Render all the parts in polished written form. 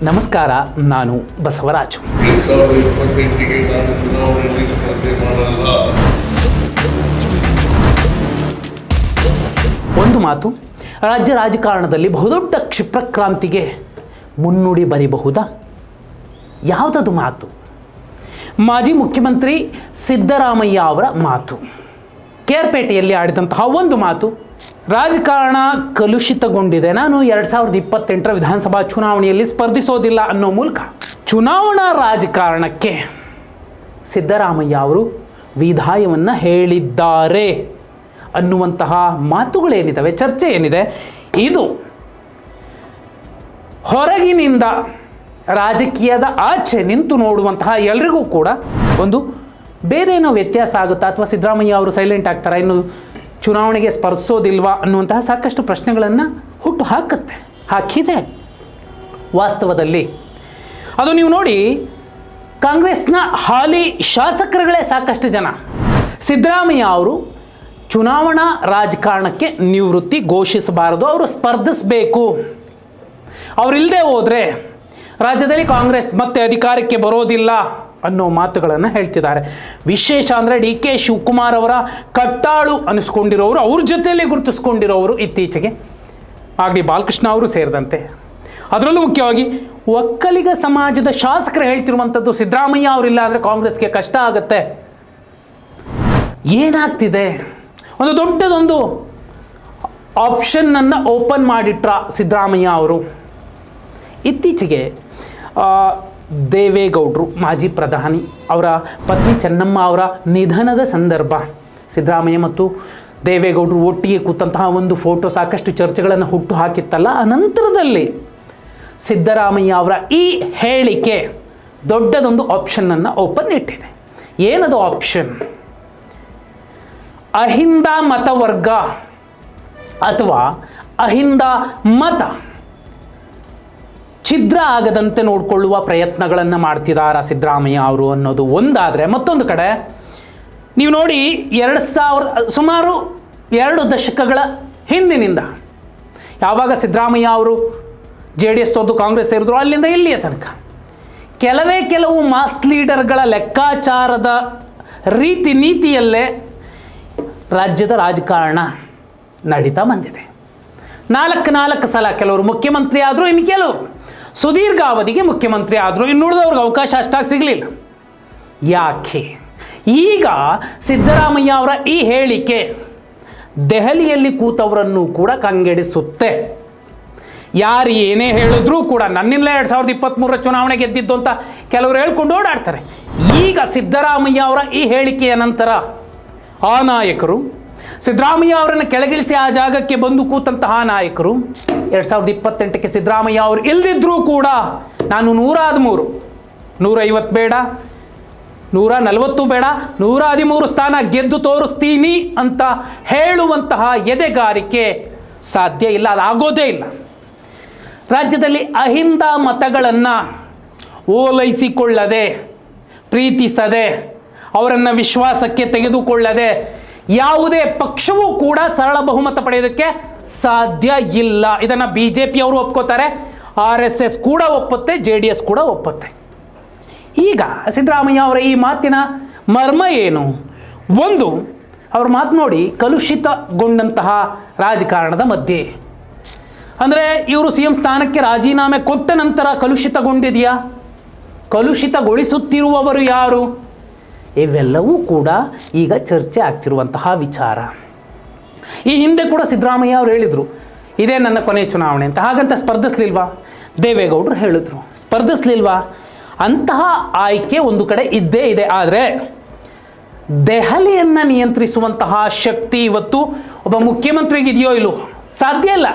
ನಮಸ್ಕಾರ, ನಾನು ಬಸವರಾಜು. 2028ಗೆ ನಾನು ಚುನಾವಣೆಯಲ್ಲಿ ಸ್ಪರ್ಧೆ ಮಾಡಲ್ಲ. ಒಂದು ಮಾತು, ರಾಜ್ಯ ರಾಜಕಾರಣದಲ್ಲಿ ಬಹುದೊಡ್ಡ ಕ್ಷಿಪ್ರಕ್ರಾಂತಿಗೆ ಮುನ್ನುಡಿ ಬರೀಬಹುದಾ? ಯಾವುದದು ಮಾತು? ಮಾಜಿ ಮುಖ್ಯಮಂತ್ರಿ ಸಿದ್ದರಾಮಯ್ಯ ಅವರ ಮಾತು. ಕೇರ್ಪೇಟೆಯಲ್ಲಿ ಆಡಿದಂತಹ ಒಂದು ಮಾತು, ರಾಜಕಾರಣ ಕಲುಷಿತಗೊಂಡಿದೆ, ನಾನು 2028ರ ವಿಧಾನಸಭಾ ಚುನಾವಣೆಯಲ್ಲಿ ಸ್ಪರ್ಧಿಸೋದಿಲ್ಲ ಅನ್ನೋ ಮೂಲಕ ಚುನಾವಣಾ ರಾಜಕಾರಣಕ್ಕೆ ಸಿದ್ದರಾಮಯ್ಯ ಅವರು ವಿದಾಯವನ್ನು ಹೇಳಿದ್ದಾರೆ ಅನ್ನುವಂತಹ ಮಾತುಗಳೇನಿದ್ದಾವೆ, ಚರ್ಚೆ ಏನಿದೆ, ಇದು ಹೊರಗಿನಿಂದ ರಾಜಕೀಯದ ಆಚೆ ನಿಂತು ನೋಡುವಂತಹ ಎಲ್ರಿಗೂ ಕೂಡ ಒಂದು ಬೇರೇನೋ ವ್ಯತ್ಯಾಸ ಆಗುತ್ತಾ, ಅಥವಾ ಸಿದ್ದರಾಮಯ್ಯ ಅವರು ಸೈಲೆಂಟ್ ಆಗ್ತಾರಾ, ಇನ್ನು ಚುನಾವಣೆಗೆ ಸ್ಪರ್ಧಿಸೋದಿಲ್ವಾ ಅನ್ನುವಂತಹ ಸಾಕಷ್ಟು ಪ್ರಶ್ನೆಗಳನ್ನು ಹುಟ್ಟು ಹಾಕಿದೆ. ವಾಸ್ತವದಲ್ಲಿ ಅದು ನೀವು ನೋಡಿ, ಕಾಂಗ್ರೆಸ್ನ ಹಾಲಿ ಶಾಸಕರುಗಳೇ ಸಾಕಷ್ಟು ಜನ ಸಿದ್ದರಾಮಯ್ಯ ಅವರು ಚುನಾವಣಾ ರಾಜಕಾರಣಕ್ಕೆ ನಿವೃತ್ತಿ ಘೋಷಿಸಬಾರದು, ಅವರು ಸ್ಪರ್ಧಿಸಬೇಕು, ಅವರಿಲ್ಲದೆ ಹೋದರೆ ರಾಜ್ಯದಲ್ಲಿ ಕಾಂಗ್ರೆಸ್ ಮತ್ತೆ ಅಧಿಕಾರಕ್ಕೆ ಬರೋದಿಲ್ಲ ಅನ್ನೋ ಮಾತುಗಳನ್ನು ಹೇಳ್ತಿದ್ದಾರೆ. ವಿಶೇಷ ಅಂದರೆ DK ಶಿವಕುಮಾರ್ ಅವರ ಕಟ್ಟಾಳು ಅನಿಸ್ಕೊಂಡಿರೋರು, ಅವ್ರ ಜೊತೆಯಲ್ಲೇ ಗುರುತಿಸ್ಕೊಂಡಿರೋರು ಇತ್ತೀಚೆಗೆ ಆಗಲಿ ಬಾಲಕೃಷ್ಣ ಅವರು ಸೇರಿದಂತೆ, ಅದರಲ್ಲೂ ಮುಖ್ಯವಾಗಿ ಒಕ್ಕಲಿಗ ಸಮಾಜದ ಶಾಸಕರು ಹೇಳ್ತಿರುವಂಥದ್ದು, ಸಿದ್ದರಾಮಯ್ಯ ಅವರಿಲ್ಲ ಅಂದರೆ ಕಾಂಗ್ರೆಸ್ಗೆ ಕಷ್ಟ ಆಗುತ್ತೆ. ಏನಾಗ್ತಿದೆ? ಒಂದು ದೊಡ್ಡದೊಂದು ಆಪ್ಷನ್ನನ್ನು ಓಪನ್ ಮಾಡಿಟ್ರ ಸಿದ್ದರಾಮಯ್ಯ ಅವರು. ಇತ್ತೀಚೆಗೆ ದೇವೇಗೌಡರು, ಮಾಜಿ ಪ್ರಧಾನಿ, ಅವರ ಪತ್ನಿ ಚೆನ್ನಮ್ಮ ಅವರ ನಿಧನದ ಸಂದರ್ಭ ಸಿದ್ದರಾಮಯ್ಯ ಮತ್ತು ದೇವೇಗೌಡರು ಒಟ್ಟಿಗೆ ಕೂತಂತಹ ಒಂದು ಫೋಟೋ ಸಾಕಷ್ಟು ಚರ್ಚೆಗಳನ್ನು ಹುಟ್ಟು ಹಾಕಿತ್ತಲ್ಲ. ಅನಂತರದಲ್ಲಿ ಸಿದ್ದರಾಮಯ್ಯ ಅವರ ಈ ಹೇಳಿಕೆ ದೊಡ್ಡದೊಂದು ಆಪ್ಷನ್ನನ್ನು ಓಪನ್ ಇಟ್ಟಿದೆ. ಏನದು ಆಪ್ಷನ್? ಅಹಿಂದ ಮತವರ್ಗ ಅಥವಾ ಅಹಿಂದ ಮತ ಛಿದ್ರ ಆಗದಂತೆ ನೋಡಿಕೊಳ್ಳುವ ಪ್ರಯತ್ನಗಳನ್ನು ಮಾಡ್ತಿದ್ದಾರೆ ಸಿದ್ದರಾಮಯ್ಯ ಅವರು ಅನ್ನೋದು ಒಂದಾದರೆ, ಮತ್ತೊಂದು ಕಡೆ ನೀವು ನೋಡಿ, ಸುಮಾರು 2 ದಶಕಗಳ ಹಿಂದಿನಿಂದ ಯಾವಾಗ ಸಿದ್ದರಾಮಯ್ಯ ಅವರು JDS ತೊರೆದು ಕಾಂಗ್ರೆಸ್ ಸೇರಿದ್ರು, ಅಲ್ಲಿಂದ ಇಲ್ಲಿಯ ತನಕ ಕೆಲವು ಮಾಸ್ ಲೀಡರ್ಗಳ ಲೆಕ್ಕಾಚಾರದ ನೀತಿಯಲ್ಲೇ ರಾಜ್ಯದ ರಾಜಕಾರಣ ನಡೀತಾ ಬಂದಿದೆ. 4 ಸಲ ಕೆಲವರು ಮುಖ್ಯಮಂತ್ರಿ ಆದರೂ, ಇನ್ನು ಕೆಲವರು ಸುದೀರ್ಘ ಅವಧಿಗೆ ಮುಖ್ಯಮಂತ್ರಿ ಆದರು, ಇನ್ನುಳಿದವ್ರಿಗೆ ಅವಕಾಶ ಅಷ್ಟಾಗಿ ಸಿಗಲಿಲ್ಲ. ಯಾಕೆ? ಈಗ ಸಿದ್ದರಾಮಯ್ಯ ಅವರ ಈ ಹೇಳಿಕೆ ದೆಹಲಿಯಲ್ಲಿ ಕೂತವರನ್ನು ಕೂಡ ಕಂಗೆಡಿಸುತ್ತೆ. ಯಾರು ಏನೇ ಹೇಳಿದ್ರೂ ಕೂಡ ನನ್ನಿಂದಲೇ 2023ರ ಚುನಾವಣೆ ಗೆದ್ದಿದ್ದು ಅಂತ ಕೆಲವರು ಹೇಳ್ಕೊಂಡು ಓಡಾಡ್ತಾರೆ. ಈಗ ಸಿದ್ದರಾಮಯ್ಯ ಅವರ ಈ ಹೇಳಿಕೆಯ ನಂತರ ಆ ನಾಯಕರು, ಸಿದ್ದರಾಮಯ್ಯ ಅವರನ್ನು ಕೆಳಗಿಳಿಸಿ ಆ ಜಾಗಕ್ಕೆ ಬಂದು ಕೂತಂತಹ ನಾಯಕರು 2028ಕ್ಕೆ ಸಿದ್ದರಾಮಯ್ಯ ಅವರು ಇಲ್ದಿದ್ರೂ ಕೂಡ ನಾನು 113, 150 ಬೇಡ, 140 ಬೇಡ, 113 ಸ್ಥಾನ ಗೆದ್ದು ತೋರಿಸ್ತೀನಿ ಅಂತ ಹೇಳುವಂತಹ ಎದೆಗಾರಿಕೆ ಸಾಧ್ಯ ಇಲ್ಲ, ಅದಾಗೋದೇ ಇಲ್ಲ. ರಾಜ್ಯದಲ್ಲಿ ಅಹಿಂದ ಮತಗಳನ್ನು ಓಲೈಸಿಕೊಳ್ಳದೆ, ಪ್ರೀತಿಸದೆ, ಅವರನ್ನು ವಿಶ್ವಾಸಕ್ಕೆ ತೆಗೆದುಕೊಳ್ಳದೆ ಯಾವುದೇ ಪಕ್ಷವೂ ಕೂಡ ಸರಳ ಬಹುಮತ ಪಡೆಯೋದಕ್ಕೆ ಸಾಧ್ಯ ಇಲ್ಲ. ಇದನ್ನು BJP ಅವರು ಒಪ್ಕೋತಾರೆ, RSS ಕೂಡ ಒಪ್ಪುತ್ತೆ, JDS ಕೂಡ ಒಪ್ಪುತ್ತೆ. ಈಗ ಸಿದ್ದರಾಮಯ್ಯ ಅವರ ಈ ಮಾತಿನ ಮರ್ಮ ಏನು? ಒಂದು, ಅವ್ರ ಮಾತು ನೋಡಿ, ಕಲುಷಿತಗೊಂಡಂತಹ ರಾಜಕಾರಣದ ಮಧ್ಯೆ, ಅಂದರೆ ಇವರು CM ಸ್ಥಾನಕ್ಕೆ ರಾಜೀನಾಮೆ ಕೊಟ್ಟ ನಂತರ ಕಲುಷಿತಗೊಂಡಿದೆಯಾ? ಕಲುಷಿತಗೊಳಿಸುತ್ತಿರುವವರು ಯಾರು? ಇವೆಲ್ಲವೂ ಕೂಡ ಈಗ ಚರ್ಚೆ ಆಗ್ತಿರುವಂತಹ ವಿಚಾರ. ಈ ಹಿಂದೆ ಕೂಡ ಸಿದ್ದರಾಮಯ್ಯ ಅವರು ಹೇಳಿದರು, ಇದೇ ನನ್ನ ಕೊನೆಯ ಚುನಾವಣೆ ಅಂತ. ಹಾಗಂತ ಸ್ಪರ್ಧಿಸಲಿಲ್ವಾ? ದೇವೇಗೌಡರು ಹೇಳಿದ್ರು, ಸ್ಪರ್ಧಿಸಲಿಲ್ವಾ? ಅಂತಹ ಆಯ್ಕೆ ಒಂದು ಕಡೆ ಇದ್ದೇ ಇದೆ. ಆದರೆ ದೆಹಲಿಯನ್ನು ನಿಯಂತ್ರಿಸುವಂತಹ ಶಕ್ತಿ ಇವತ್ತು ಒಬ್ಬ ಮುಖ್ಯಮಂತ್ರಿಗೆ ಇದೆಯೋ ಇಲ್ಲವೋ? ಸಾಧ್ಯ ಇಲ್ಲ.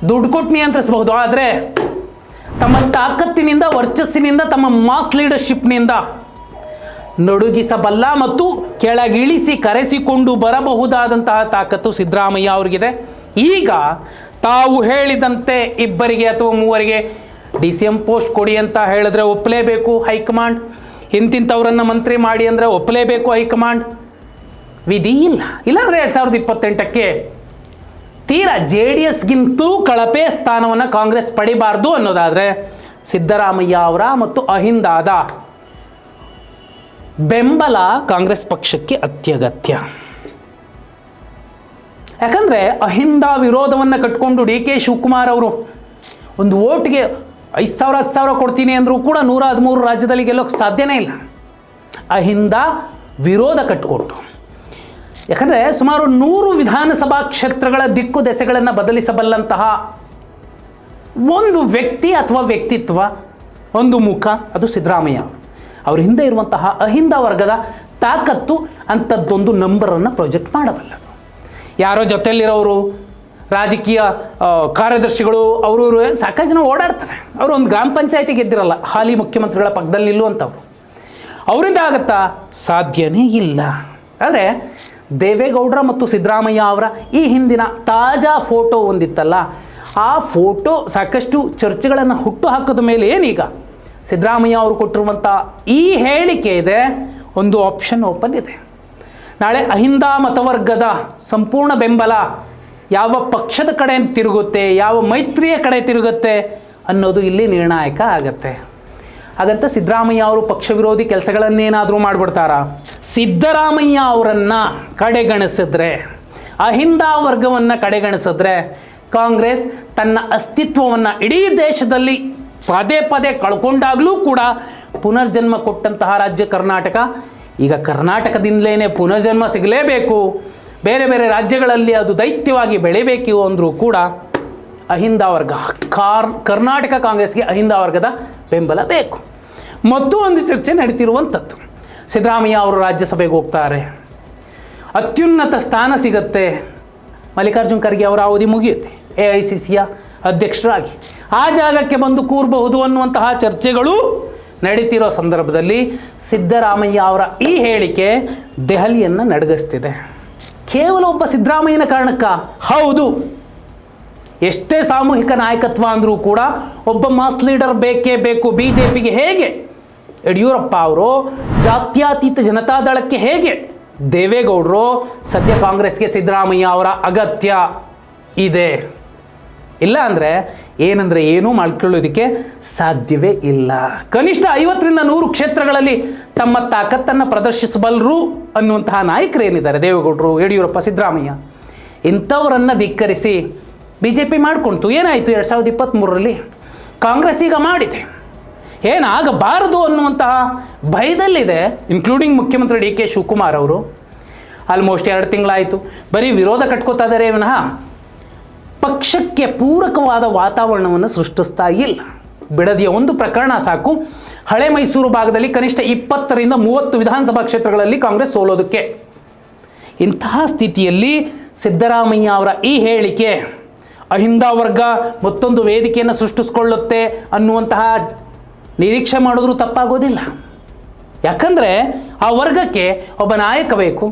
ದುಡ್ಡು ಕೊಟ್ಟು ನಿಯಂತ್ರಿಸಬಹುದು, ಆದರೆ ತಮ್ಮ ತಾಕತ್ತಿನಿಂದ, ವರ್ಚಸ್ಸಿನಿಂದ, ತಮ್ಮ ಮಾಸ್ ಲೀಡರ್ಶಿಪ್ನಿಂದ ನಡುಗಿಸಬಲ್ಲ ಮತ್ತು ಕೆಳಗಿಳಿಸಿ ಕರೆಸಿಕೊಂಡು ಬರಬಹುದಾದಂತಹ ತಾಕತ್ತು ಸಿದ್ದರಾಮಯ್ಯ ಅವರಿಗಿದೆ. ಈಗ ತಾವು ಹೇಳಿದಂತೆ 2 ಅಥವಾ 3 DCM ಪೋಸ್ಟ್ ಕೊಡಿ ಅಂತ ಹೇಳಿದ್ರೆ ಒಪ್ಪಲೇಬೇಕು ಹೈಕಮಾಂಡ್, ಇಂತಿಂಥವರನ್ನು ಮಂತ್ರಿ ಮಾಡಿ ಅಂದರೆ ಒಪ್ಪಲೇಬೇಕು ಹೈಕಮಾಂಡ್. ವಿಧಿ ಇಲ್ಲ. ಇಲ್ಲಾಂದರೆ 2028ಕ್ಕೆ ತೀರಾ JDSಗಿಂತಲೂ ಕಳಪೆ ಸ್ಥಾನವನ್ನು ಕಾಂಗ್ರೆಸ್ ಪಡಿಬಾರ್ದು ಅನ್ನೋದಾದರೆ ಸಿದ್ದರಾಮಯ್ಯ ಅವರ ಮತ್ತು ಅಹಿಂದಾದ ಬೆಂಬಲ ಕಾಂಗ್ರೆಸ್ ಪಕ್ಷಕ್ಕೆ ಅತ್ಯಗತ್ಯ. ಯಾಕಂದರೆ ಅಹಿಂದ ವಿರೋಧವನ್ನು ಕಟ್ಕೊಂಡು ಡಿ ಕೆ ಶಿವಕುಮಾರ್ ಅವರು ಒಂದು ಓಟ್ಗೆ 5,000 10,000 ಕೊಡ್ತೀನಿ ಅಂದರೂ ಕೂಡ 113 ರಾಜ್ಯದಲ್ಲಿ ಗೆಲ್ಲೋಕ್ಕೆ ಸಾಧ್ಯನೇ ಇಲ್ಲ. ಅಹಿಂದ ವಿರೋಧ ಕಟ್ಟಿಕೊಟ್ಟು, ಯಾಕಂದರೆ ಸುಮಾರು 100 ವಿಧಾನಸಭಾ ಕ್ಷೇತ್ರಗಳ ದಿಕ್ಕು ದೆಸೆಗಳನ್ನು ಬದಲಿಸಬಲ್ಲಂತಹ ಒಂದು ವ್ಯಕ್ತಿ ಅಥವಾ ವ್ಯಕ್ತಿತ್ವ, ಒಂದು ಮುಖ, ಅದು ಸಿದ್ದರಾಮಯ್ಯ. ಅವ್ರ ಹಿಂದೆ ಇರುವಂತಹ ಅಹಿಂದ ವರ್ಗದ ತಾಕತ್ತು ಅಂಥದ್ದೊಂದು ನಂಬರನ್ನು ಪ್ರೊಜೆಕ್ಟ್ ಮಾಡಬಲ್ಲದು. ಯಾರೋ ಜೊತೆಯಲ್ಲಿರೋರು, ರಾಜಕೀಯ ಕಾರ್ಯದರ್ಶಿಗಳು, ಅವರು ಸಾಕಷ್ಟು ಜನ ಓಡಾಡ್ತಾರೆ. ಅವರು ಒಂದು ಗ್ರಾಮ ಪಂಚಾಯತಿ ಗೆದ್ದಿರಲ್ಲ, ಹಾಲಿ ಮುಖ್ಯಮಂತ್ರಿಗಳ ಪಕ್ಕದಲ್ಲಿ ನಿಲ್ಲುವಂಥವ್ರು. ಅವರಿಂದ ಆಗತ್ತಾ? ಸಾಧ್ಯನೇ ಇಲ್ಲ. ಆದರೆ ದೇವೇಗೌಡರ ಮತ್ತು ಸಿದ್ದರಾಮಯ್ಯ ಅವರ ಈ ಹಿಂದಿನ ತಾಜಾ ಫೋಟೋ ಒಂದಿತ್ತಲ್ಲ, ಆ ಫೋಟೋ ಸಾಕಷ್ಟು ಚರ್ಚೆಗಳನ್ನು ಹುಟ್ಟು ಹಾಕಿದ ಮೇಲೆ ಏನೀಗ ಸಿದ್ದರಾಮಯ್ಯ ಅವರು ಕೊಟ್ಟಿರುವಂಥ ಈ ಹೇಳಿಕೆ ಇದೆ, ಒಂದು ಆಪ್ಷನ್ ಓಪನ್ ಇದೆ. ನಾಳೆ ಅಹಿಂದ ಮತವರ್ಗದ ಸಂಪೂರ್ಣ ಬೆಂಬಲ ಯಾವ ಪಕ್ಷದ ಕಡೆ ತಿರುಗುತ್ತೆ, ಯಾವ ಮೈತ್ರಿಯ ಕಡೆ ತಿರುಗುತ್ತೆ ಅನ್ನೋದು ಇಲ್ಲಿ ನಿರ್ಣಾಯಕ ಆಗತ್ತೆ. ಹಾಗಂತ ಸಿದ್ದರಾಮಯ್ಯ ಅವರು ಪಕ್ಷ ವಿರೋಧಿ ಕೆಲಸಗಳನ್ನೇನಾದರೂ ಮಾಡಿಬಿಡ್ತಾರಾ? ಸಿದ್ದರಾಮಯ್ಯ ಅವರನ್ನು ಕಡೆಗಣಿಸಿದ್ರೆ, ಅಹಿಂದ ವರ್ಗವನ್ನು ಕಡೆಗಣಿಸಿದ್ರೆ, ಕಾಂಗ್ರೆಸ್ ತನ್ನ ಅಸ್ತಿತ್ವವನ್ನು ಇಡೀ ದೇಶದಲ್ಲಿ ಪದೇ ಪದೇ ಕಳ್ಕೊಂಡಾಗಲೂ ಕೂಡ ಪುನರ್ಜನ್ಮ ಕೊಟ್ಟಂತಹ ರಾಜ್ಯ ಕರ್ನಾಟಕ. ಈಗ ಕರ್ನಾಟಕದಿಂದಲೇ ಪುನರ್ಜನ್ಮ ಸಿಗಲೇಬೇಕು, ಬೇರೆ ಬೇರೆ ರಾಜ್ಯಗಳಲ್ಲಿ ಅದು ದೈತ್ಯವಾಗಿ ಬೆಳಿಬೇಕು ಅಂದರೂ ಕೂಡ ಅಹಿಂದ ವರ್ಗ, ಕರ್ನಾಟಕ ಕಾಂಗ್ರೆಸ್ಗೆ ಅಹಿಂದ ವರ್ಗದ ಬೆಂಬಲ ಬೇಕು. ಮತ್ತು ಒಂದು ಚರ್ಚೆ ನಡೀತಿರುವಂಥದ್ದು, ಸಿದ್ದರಾಮಯ್ಯ ಅವರು ರಾಜ್ಯಸಭೆಗೆ ಹೋಗ್ತಾರೆ, ಅತ್ಯುನ್ನತ ಸ್ಥಾನ ಸಿಗುತ್ತೆ, ಮಲ್ಲಿಕಾರ್ಜುನ್ ಖರ್ಗೆ ಅವರ ಅವಧಿ ಮುಗಿಯುತ್ತೆ AICCಯ ಅಧ್ಯಕ್ಷರಾಗಿ, ಆ ಜಾಗಕ್ಕೆ ಬಂದು ಕೂರಬಹುದು ಅನ್ನುವಂತಹ ಚರ್ಚೆಗಳು ನಡೀತಿರೋ ಸಂದರ್ಭದಲ್ಲಿ ಸಿದ್ದರಾಮಯ್ಯ ಅವರ ಈ ಹೇಳಿಕೆ ದೆಹಲಿಯನ್ನು ನಡಗಿಸ್ತಿದೆ. ಕೇವಲ ಒಬ್ಬ ಸಿದ್ದರಾಮಯ್ಯನ ಕಾರಣಕ್ಕ? ಹೌದು, ಎಷ್ಟೇ ಸಾಮೂಹಿಕ ನಾಯಕತ್ವ ಅಂದರೂ ಕೂಡ ಒಬ್ಬ ಮಾಸ್ ಲೀಡರ್ ಬೇಕೇ ಬೇಕು. BJPಗೆ ಹೇಗೆ ಯಡಿಯೂರಪ್ಪ ಅವರು, ಜಾತ್ಯತೀತ ಜನತಾದಳಕ್ಕೆ ಹೇಗೆ ದೇವೇಗೌಡರು, ಸದ್ಯ ಕಾಂಗ್ರೆಸ್ಗೆ ಸಿದ್ದರಾಮಯ್ಯ ಅವರ ಅಗತ್ಯ ಇದೆ. ಇಲ್ಲ ಅಂದರೆ ಏನೂ ಮಾಡ್ಕೊಳ್ಳೋದಕ್ಕೆ ಸಾಧ್ಯವೇ ಇಲ್ಲ. ಕನಿಷ್ಠ 50ರಿಂದ 100 ಕ್ಷೇತ್ರಗಳಲ್ಲಿ ತಮ್ಮ ತಾಕತ್ತನ್ನು ಪ್ರದರ್ಶಿಸಬಲ್ಲರು ಅನ್ನುವಂತಹ ನಾಯಕರೇನಿದ್ದಾರೆ, ದೇವೇಗೌಡರು, ಯಡಿಯೂರಪ್ಪ, ಸಿದ್ದರಾಮಯ್ಯ, ಇಂಥವರನ್ನು ಧಿಕ್ಕರಿಸಿ BJP ಮಾಡಿಕೊಂತು. ಏನಾಯಿತು 2023ರಲ್ಲಿ? ಕಾಂಗ್ರೆಸ್ ಈಗ ಮಾಡಿದೆ, ಏನಾಗಬಾರದು ಅನ್ನುವಂತಹ ಭಯದಲ್ಲಿದೆ, ಇನ್ಕ್ಲೂಡಿಂಗ್ ಮುಖ್ಯಮಂತ್ರಿ DK ಶಿವಕುಮಾರ್ ಅವರು. ಆಲ್ಮೋಸ್ಟ್ 2 ತಿಂಗಳಾಯಿತು, ಬರೀ ವಿರೋಧ ಕಟ್ಕೋತಾ ಇದ್ದಾರೆ ವಿನಃ ಪಕ್ಷಕ್ಕೆ ಪೂರಕವಾದ ವಾತಾವರಣವನ್ನು ಸೃಷ್ಟಿಸ್ತಾ ಇಲ್ಲ. ಬಿಡದಿಯ ಒಂದು ಪ್ರಕರಣ ಸಾಕು, ಹಳೆ ಮೈಸೂರು ಭಾಗದಲ್ಲಿ ಕನಿಷ್ಠ 20ರಿಂದ 30 ವಿಧಾನಸಭಾ ಕ್ಷೇತ್ರಗಳಲ್ಲಿ ಕಾಂಗ್ರೆಸ್ ಸೋಲೋದಕ್ಕೆ. ಇಂತಹ ಸ್ಥಿತಿಯಲ್ಲಿ ಸಿದ್ದರಾಮಯ್ಯ ಅವರ ಈ ಹೇಳಿಕೆ ಅಹಿಂದ ವರ್ಗ ಮತ್ತೊಂದು ವೇದಿಕೆಯನ್ನು ಸೃಷ್ಟಿಸ್ಕೊಳ್ಳುತ್ತೆ ಅನ್ನುವಂತಹ ನಿರೀಕ್ಷೆ ಮಾಡಿದ್ರೂ ತಪ್ಪಾಗೋದಿಲ್ಲ. ಯಾಕಂದರೆ ಆ ವರ್ಗಕ್ಕೆ ಒಬ್ಬ ನಾಯಕ ಬೇಕು.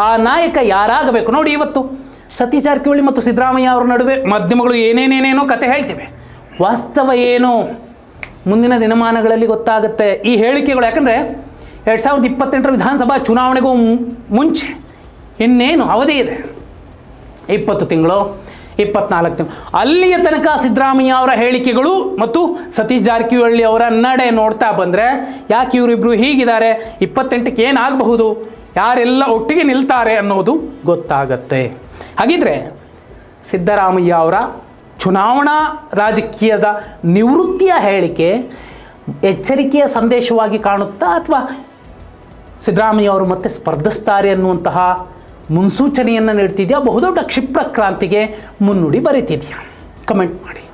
ಆ ನಾಯಕ ಯಾರಾಗಬೇಕು? ನೋಡಿ, ಇವತ್ತು ಸತೀಶ್ ಜಾರಕಿಹೊಳಿ ಮತ್ತು ಸಿದ್ದರಾಮಯ್ಯ ಅವರ ನಡುವೆ ಮಾಧ್ಯಮಗಳು ಏನೇನೇನೇನೋ ಕತೆ ಹೇಳ್ತಿವೆ. ವಾಸ್ತವ ಏನು ಮುಂದಿನ ದಿನಮಾನಗಳಲ್ಲಿ ಗೊತ್ತಾಗುತ್ತೆ. ಈ ಹೇಳಿಕೆಗಳು, ಯಾಕಂದರೆ 2028 ವಿಧಾನಸಭಾ ಚುನಾವಣೆಗೂ ಮುಂಚೆ ಇನ್ನೇನು ಅವಧಿ ಇದೆ, 20 ತಿಂಗಳು, 24 ತಿಂಗಳು. ಅಲ್ಲಿಯ ತನಕ ಸಿದ್ದರಾಮಯ್ಯ ಅವರ ಹೇಳಿಕೆಗಳು ಮತ್ತು ಸತೀಶ್ ಜಾರಕಿಹೊಳಿ ಅವರ ನಡೆ ನೋಡ್ತಾ ಬಂದರೆ, ಯಾಕೆ ಇವರಿಬ್ಬರು ಹೀಗಿದ್ದಾರೆ, 28ಕ್ಕೆ ಏನಾಗಬಹುದು, ಯಾರೆಲ್ಲ ಒಟ್ಟಿಗೆ ನಿಲ್ತಾರೆ ಅನ್ನೋದು ಗೊತ್ತಾಗತ್ತೆ. ಹಾಗಿದ್ರೆ ಸಿದ್ದರಾಮಯ್ಯ ಅವರ ಚುನಾವಣಾ ರಾಜಕೀಯದ ನಿವೃತ್ತಿಯ ಹೇಳಿಕೆ ಎಚ್ಚರಿಕೆಯ ಸಂದೇಶವಾಗಿ ಕಾಣುತ್ತಾ, ಅಥವಾ ಸಿದ್ದರಾಮಯ್ಯ ಅವರು ಮತ್ತೆ ಸ್ಪರ್ಧಿಸ್ತಾರೆ ಅನ್ನುವಂತಹ ಮುನ್ಸೂಚನೆಯನ್ನು ನೀಡ್ತಿದೆಯಾ, ಬಹುದೊಡ್ಡ ಕ್ಷಿಪ್ರ ಕ್ರಾಂತಿಗೆ ಮುನ್ನುಡಿ ಬರೀತಿದೆಯಾ? ಕಮೆಂಟ್ ಮಾಡಿ.